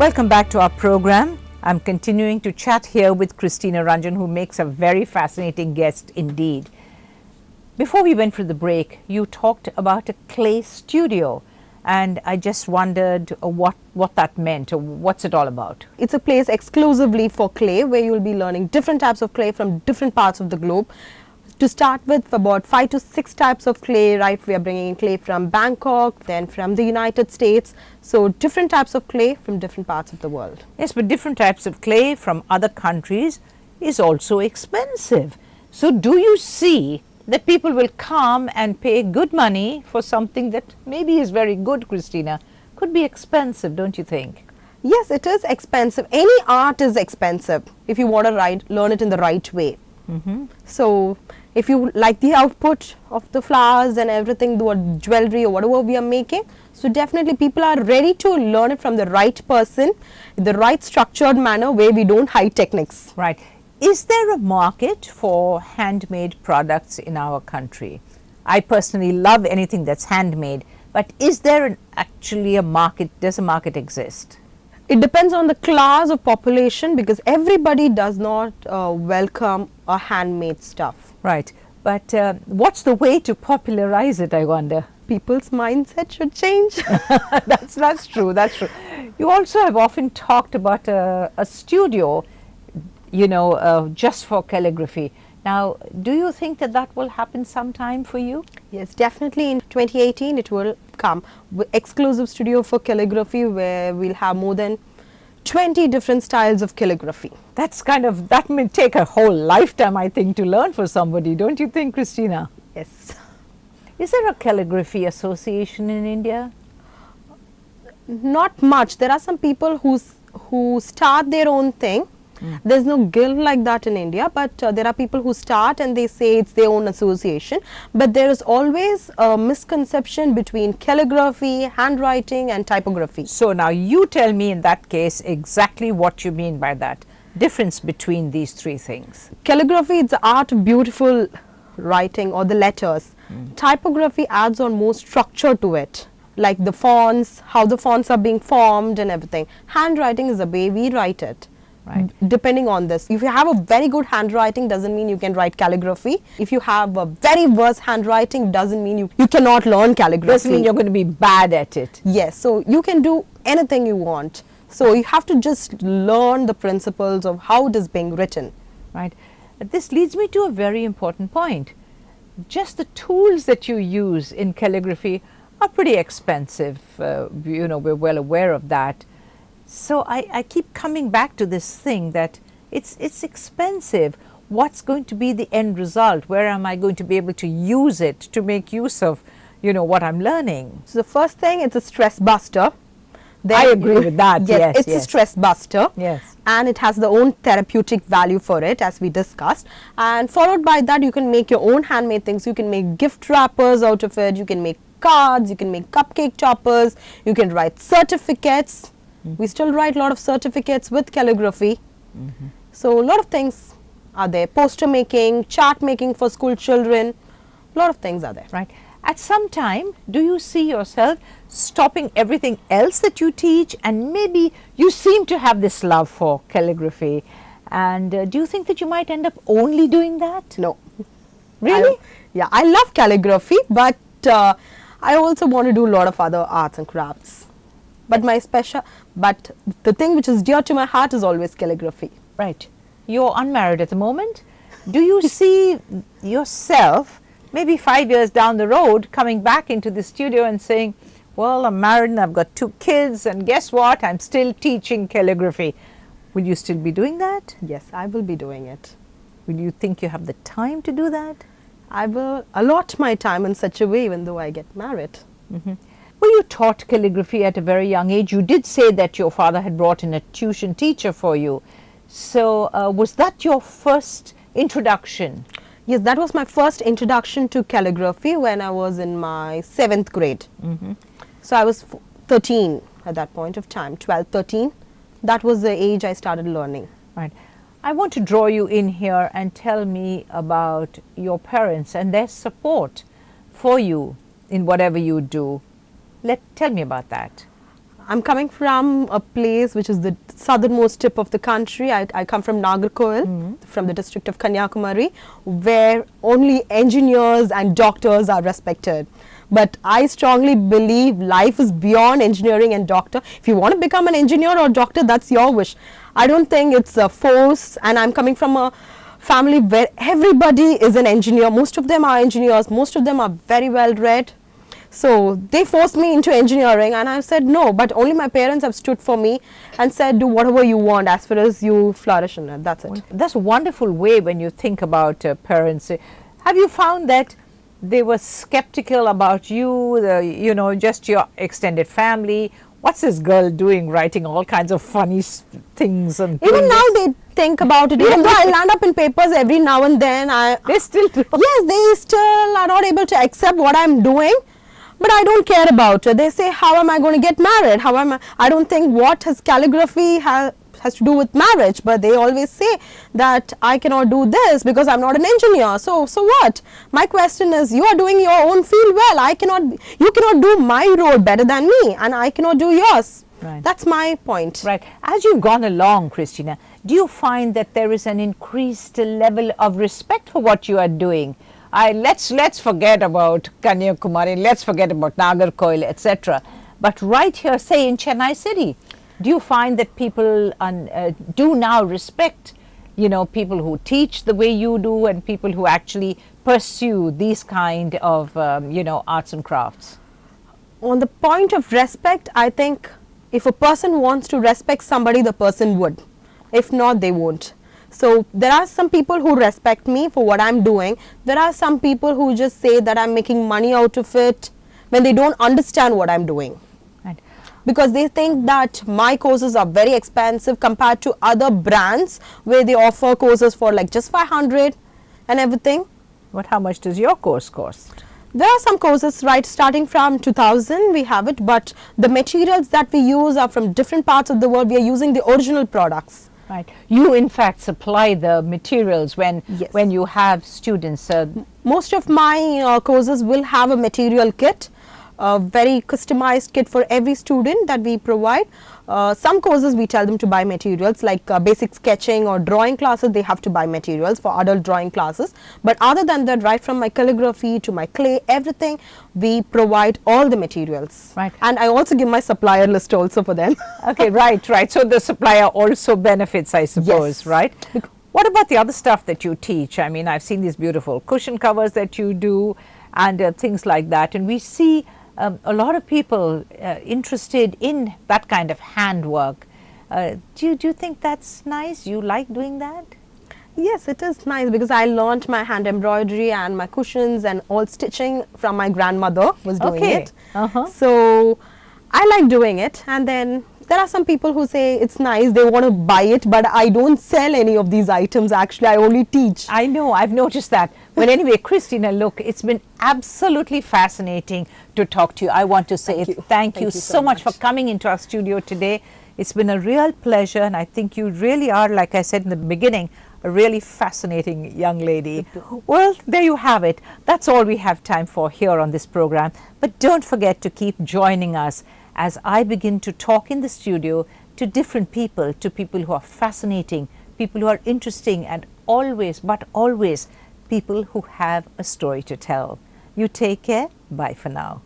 Welcome back to our program. I'm continuing to chat here with Christina Ranjan, who makes a very fascinating guest indeed. Before we went for the break, you talked about a clay studio, and I just wondered what that meant, or what's it all about? It's a place exclusively for clay where you'll be learning different types of clay from different parts of the globe. To start with, about 5 to 6 types of clay, right? We are bringing in clay from Bangkok, then from the United States. So different types of clay from different parts of the world. Yes, but different types of clay from other countries is also expensive. So do you see that people will come and pay good money for something that maybe is very good, Christina? Could be expensive, don't you think? Yes, it is expensive. Any art is expensive if you want to learn it in the right way. So if you like the output of the flowers and everything, the jewelry or whatever we are making, so definitely people are ready to learn it from the right person, in the right structured manner where we don't hide techniques. Right. Is there a market for handmade products in our country? I personally love anything that's handmade, but is there actually a market? Does a market exist? It depends on the class of population, because everybody does not welcome a handmade stuff. Right. But what's the way to popularize it, I wonder? People's mindset should change. That's true. That's true. You also have often talked about a studio, just for calligraphy. Now, do you think that will happen sometime for you? Yes, definitely. In 2018, it will come. Exclusive studio for calligraphy, where we'll have more than 20 different styles of calligraphy. That may take a whole lifetime, I think, to learn for somebody, don't you think, Christina? Yes. Is there a calligraphy association in India? Not much. There are some people who start their own thing. There's no guild like that in India, but there are people who start and they say it's their own association. But there is always a misconception between calligraphy, handwriting and typography. So now you tell me in that case exactly what you mean by that difference between these three things. Calligraphy is the art of beautiful writing or the letters. Typography adds on more structure to it, like the fonts, how the fonts are being formed and everything. Handwriting is the way we write it. Right. Depending on this, if you have a very good handwriting, doesn't mean you can write calligraphy. If you have a very worse handwriting, doesn't mean you cannot learn calligraphy. Doesn't mean you're going to be bad at it. Yes, so you can do anything you want. So you have to just learn the principles of how it is being written. Right. This leads me to a very important point. Just the tools that you use in calligraphy are pretty expensive. We're well aware of that. So I keep coming back to this thing that it's expensive. What's going to be the end result? Where am I going to be able to use it to make use of, what I'm learning? So the first thing, it's a stress buster. Then I agree with that. Yes, it's a stress buster. Yes. And it has the own therapeutic value for it, as we discussed. And followed by that, you can make your own handmade things. You can make gift wrappers out of it. You can make cards. You can make cupcake toppers. You can write certificates. We still write a lot of certificates with calligraphy. So a lot of things are there. Poster making, chart making for school children, a lot of things are there. Right. At some time, do you see yourself stopping everything else that you teach, and maybe you seem to have this love for calligraphy, and do you think that you might end up only doing that? No. Really? I love calligraphy, but I also want to do a lot of other arts and crafts. But the thing which is dear to my heart is always calligraphy. Right. You're unmarried at the moment. Do you see yourself maybe 5 years down the road coming back into the studio and saying, well, I'm married and I've got 2 kids, and guess what? I'm still teaching calligraphy. Will you still be doing that? Yes, I will be doing it. Will you think you have the time to do that? I will allot my time in such a way even though I get married. Well, you taught calligraphy at a very young age. You did say that your father had brought in a tuition teacher for you. So was that your first introduction? Yes, that was my first introduction to calligraphy when I was in my 7th grade. So I was 13 at that point of time, 12, 13. That was the age I started learning. Right. I want to draw you in here and tell me about your parents and their support for you in whatever you do. Tell me about that. I'm coming from a place which is the southernmost tip of the country. I come from Nagarkoil, from the district of Kanyakumari, where only engineers and doctors are respected. But I strongly believe life is beyond engineering and doctor. If you want to become an engineer or doctor, that's your wish. I don't think it's a force, and I'm coming from a family where everybody is an engineer. Most of them are engineers, most of them are very well read. So they forced me into engineering, and I said no, but only my parents have stood for me and said do whatever you want as far as you flourish in it. That's it. That's a wonderful way when you think about parents. Have you found that they were skeptical about you, you know, just your extended family? What's this girl doing, writing all kinds of funny things? And even now they think about it. Even though I land up in papers every now and then, they still do. Yes, they still are not able to accept what I'm doing. But I don't care about it. They say, how am I going to get married? How am I don't think what has calligraphy has to do with marriage, but they always say that I cannot do this because I'm not an engineer. So what? My question is, you are doing your own field well. You cannot do my role better than me, and I cannot do yours. Right. That's my point. Right. As you've gone along, Christina, do you find that there is an increased level of respect for what you are doing? Let's forget about Kanyakumari, let's forget about Nagarkoil, etc. But right here, say in Chennai City, do you find that people do now respect, you know, people who teach the way you do and people who actually pursue these kind of, you know, arts and crafts? On the point of respect, I think if a person wants to respect somebody, the person would. If not, they won't. So there are some people who respect me for what I'm doing. There are some people who just say that I'm making money out of it when they don't understand what I'm doing. Right. Because they think that my courses are very expensive compared to other brands where they offer courses for like just 500 and everything. But how much does your course cost? There are some courses, right, starting from 2000 we have it, but the materials that we use are from different parts of the world. We are using the original products. Right. You in fact supply the materials when Yes. when you have students. Most of my courses will have a material kit, a very customized kit for every student that we provide. Some courses we tell them to buy materials like basic sketching or drawing classes. They have to buy materials for adult drawing classes. But other than that, right from my calligraphy to my clay, everything, we provide all the materials. Right. And I also give my supplier list also for them. Okay, right. So the supplier also benefits, I suppose, Yes. right? What about the other stuff that you teach? I mean, I've seen these beautiful cushion covers that you do and things like that. And we see a lot of people interested in that kind of handwork. Do you think that's nice? You like doing that? Yes, it is nice because I learned my hand embroidery and my cushions and all stitching from my grandmother was doing Okay. it. Uh-huh. So I like doing it, and then there are some people who say it's nice, they want to buy it, but I don't sell any of these items actually, I only teach. I know, I've noticed that. Well, anyway, Christina, look, it's been absolutely fascinating to talk to you. I want to say thank you so much for coming into our studio today. It's been a real pleasure, and I think you really are, like I said in the beginning, a really fascinating young lady. Well, there you have it. That's all we have time for here on this program. But don't forget to keep joining us as I begin to talk in the studio to different people, to people who are fascinating, people who are interesting, and always, but always, people who have a story to tell. You take care. Bye for now.